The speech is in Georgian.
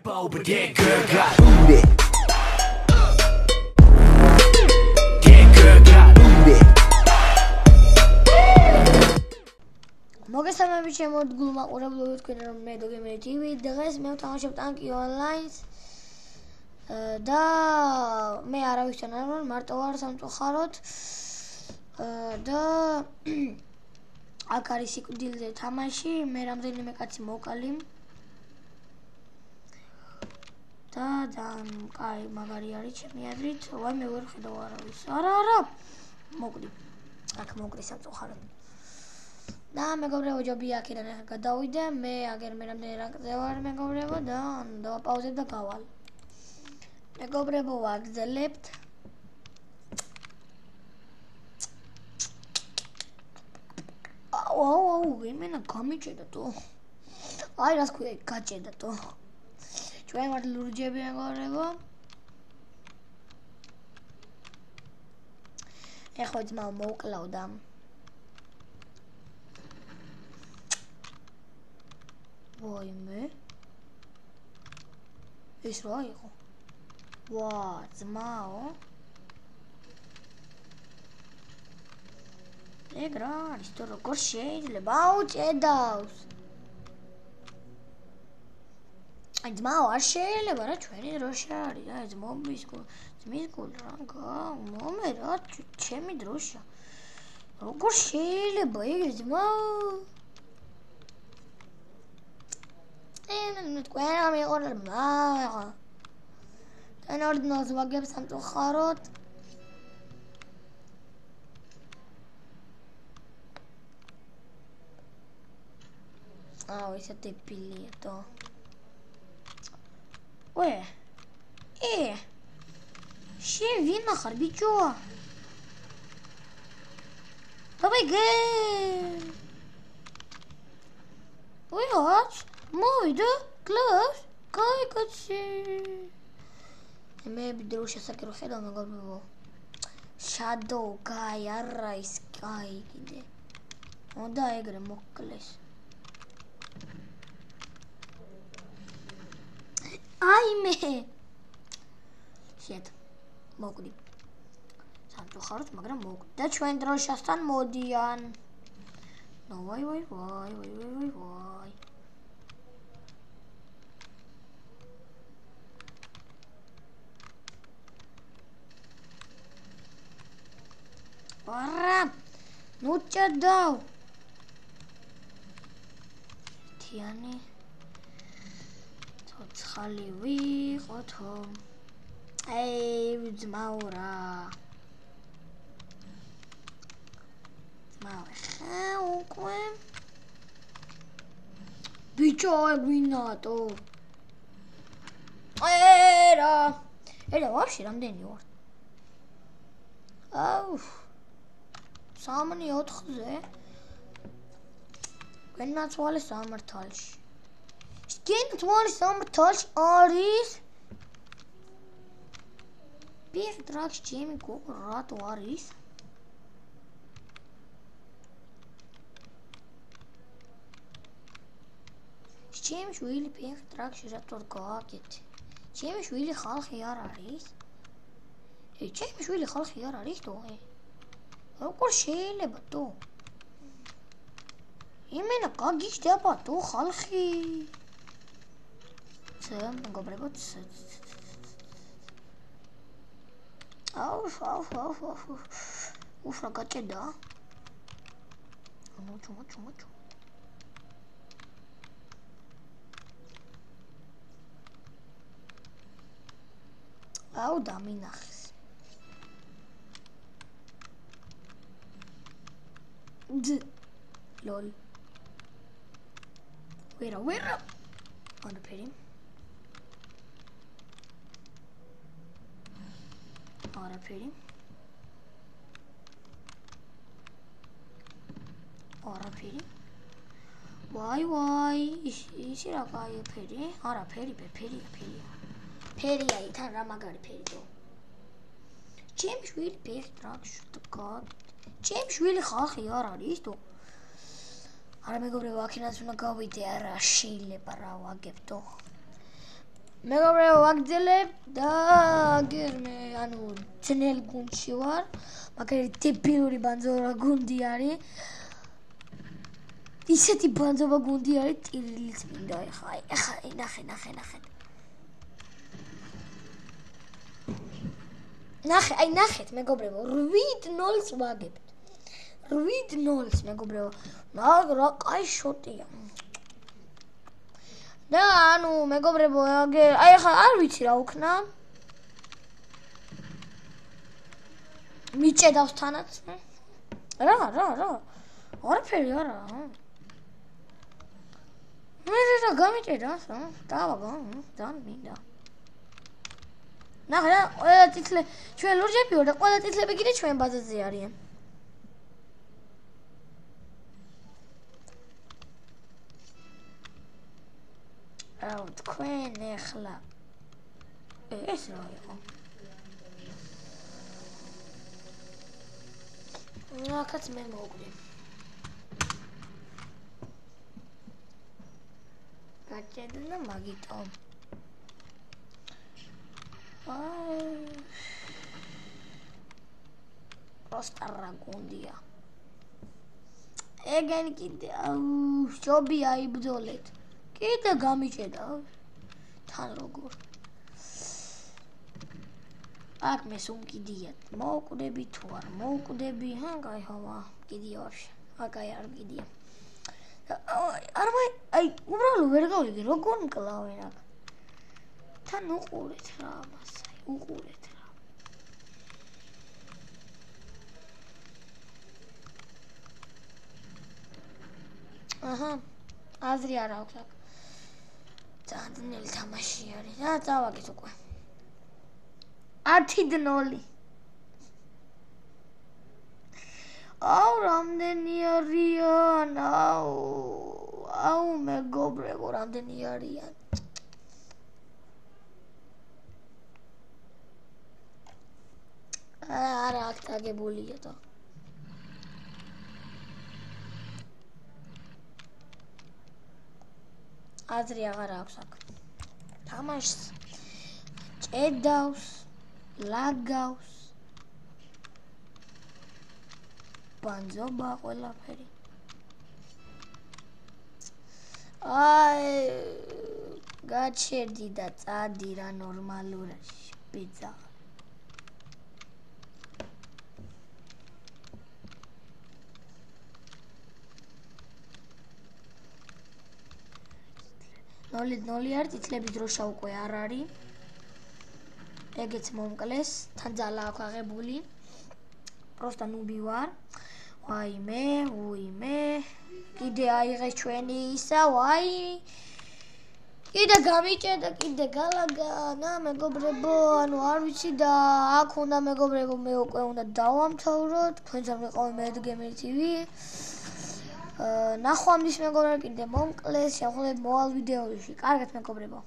But that girl got booty. That girl got booty. მოგესალმებით შემოდგულ მაყურებლობთ თქვენ რომ მე დოგემერი TV დღეს მე ვთამაშობ Tanki Online-ს და მე არავისთან არ ვარ, მარტო ვარ სამწუხაროდ და აქ არის სიკვდილზე თამაში, მე რამდენიმე კაცი მოვკალი და კაი მაგარი არის ჩემი აზრით, ვაიმე ვერ ხედავ არავის. არა, მოკვდი. აქ მოკრი სამწუხაროდ. და მეგობრებო ჯობია აქედან ახლა გადავიდე, მე აგერ მე რამდენი რანგზე ვარ მეგობრებო და დავაპაუზებ და გავალ. მეგობრებო ვაგრძელებთ. აუ, იმენა გამიჭედა თუ. აი რას ქვია, გაჭედა თუ. ჩვენ ვართ ლურჯები მეგობრებო. ეხლა ძმა მოვკლავდა. ვაიმე. ეს რა იყო? ვა, ძმაო. ეგ რა არის, თუ როგორ შეიძლება აუჭედავს? აი ძმაო, არ შეიძლება რა ჩვენი დროშა არის, აი ძმობის ძმის გული რა მომე რა ჩემი დროშა. როგორ შეიძლება ეგ ძმაო? თქვენ ამიყურებ ახლა. თან ორდნოს ვაგებ სამწუხაროდ. აუ, ისე დებილია თო. შენ ვინ ახარ ბიჭო? დაბეგე. ვიღაც მოვიდა კლავს, კაი კაცი. მე ბიდროშა საკერო ხედავ მეგობრებო. შადოუ კაი არა ის კაი კიდე. უნდა ეგრე მოკლეს. აიმე. შეთ მოკვდი. სამწუხაროდ, მაგრამ მოკვდი და ჩვენ დროშასთან მოდიან. ნო ვაი. არა, ნუ ჭედავ. თიანი ცოცხალი ვიყოთო. აი, ძმაო რა. ძმაო, ხა უკვე. ბიჭო, ეგ ვინატო? ერა, ვაფშე რამდენი ვარ? აუ. 3-4-ზე განაცვალე სამართალში. განაცვალე სამართალში არის პირ ტრაქს ჩემი გოგო რატო არის? ჩემი შვილი პირ ტრაქში რატო გააკეთე? ჩემი შვილი ხალხი არ არის? ჩემი შვილი ხალხი არ არის თო? როგორ შეიძლება თუ? იმენა გაგიჟდება თუ ხალხი? მეგობრებო. აუ. უშრა გაჭედა. მოჩო. აუ დამინახეს. Lol. Wera. On the pity. Why? Is it a guy pity? Or a pity. Pity, I can't ramagari pity. James really big drugs to God. James really ხალხი არ არის თუ? არა მეგობრებო, აქედან უნდა გავიდე, არა შეიძლება რა ვაგებდო. მეგობრებო, ვაგრძელებ და გერმე, ანუ ძნელ გუნდში ვარ, მაგრამ დებილური ბანძოვა გუნდი არის. ისეთი ბანძოვა გუნდი არის, ტირილიც მინდა ეხა, ნახე. ნახეთ, მეგობრებო, 8-0-ს ვაგებთ. 8-0-ს, მეგობრებო. რა კაი შოტია. და ანუ მეგობრებო, ეხა არ ვიცი რა ვქნა. მიჭედავს თანაც. რა. არაფერი არა. მე რა გამიჭედავს, დავაგო, ძალიან მინდა. ნახე, ყველა ტიტლი ჩვენ ლურჯები ვარ და ყველა ტიტლები კიდე ჩვენ ბაზაზე არიან. აუ, თქვენ ეხლა ეს რა იყო? ნახეთ მე მოვკვდი. გაჭედნა მაგიტო. Просто რაგუნდია. ეგენი კიდე შობი აიბძოლეთ. კიდე გამიჭედა. თან როგორ. აქ მე სუმკიდია. მოვკვდები თუ არ მოვკვდები, გაიხოვა. კიდია ვაფშე. აკაი არ კიდია. აი, უბრალოდ ვერ გავიგე, როგორ მკლავენ აქ. თან უყურეთ რა ამას, უყურეთ რა. აჰა, აზრი არ აქვს აქ. ძალიან ძნელი თამაში არის. რა წავაგეთ უკვე. 10-0. აუ, რამდენი არიან? აუ, მეგობრებო, რამდენი არიან? არა, აქ დაგებულია და. აზრი აღარ აქვს აქ. თამაშს ჭედავს, ლაგავს. ბანძობა ყველაფერი. აი, გაჩერდი და წადი რა ნორმალურაში, ბიძა. ნოლი არ ტიტლების დროშა უკვე არ არის. ეგეც მომკლეს, თან ძალა აქვს აღებული. პროსტა ნუბი ვარ. ვაიმე. კიდე აიღეს ჩვენი ისა, ვაი. კიდე გამიჭედა, კიდე გალაგა. და მეგობრებო, ანუ არ ვიცი და აქ უნდა მეგობრებო, მე უკვე უნდა დავამთავროთ. თქვენს არ მიყავი მედგემერ TV. ნახვამდის მეგობრებო, კიდე მომკლეს, შევხვდებით მოვალ ვიდეოებში. კარგად მეგობრებო.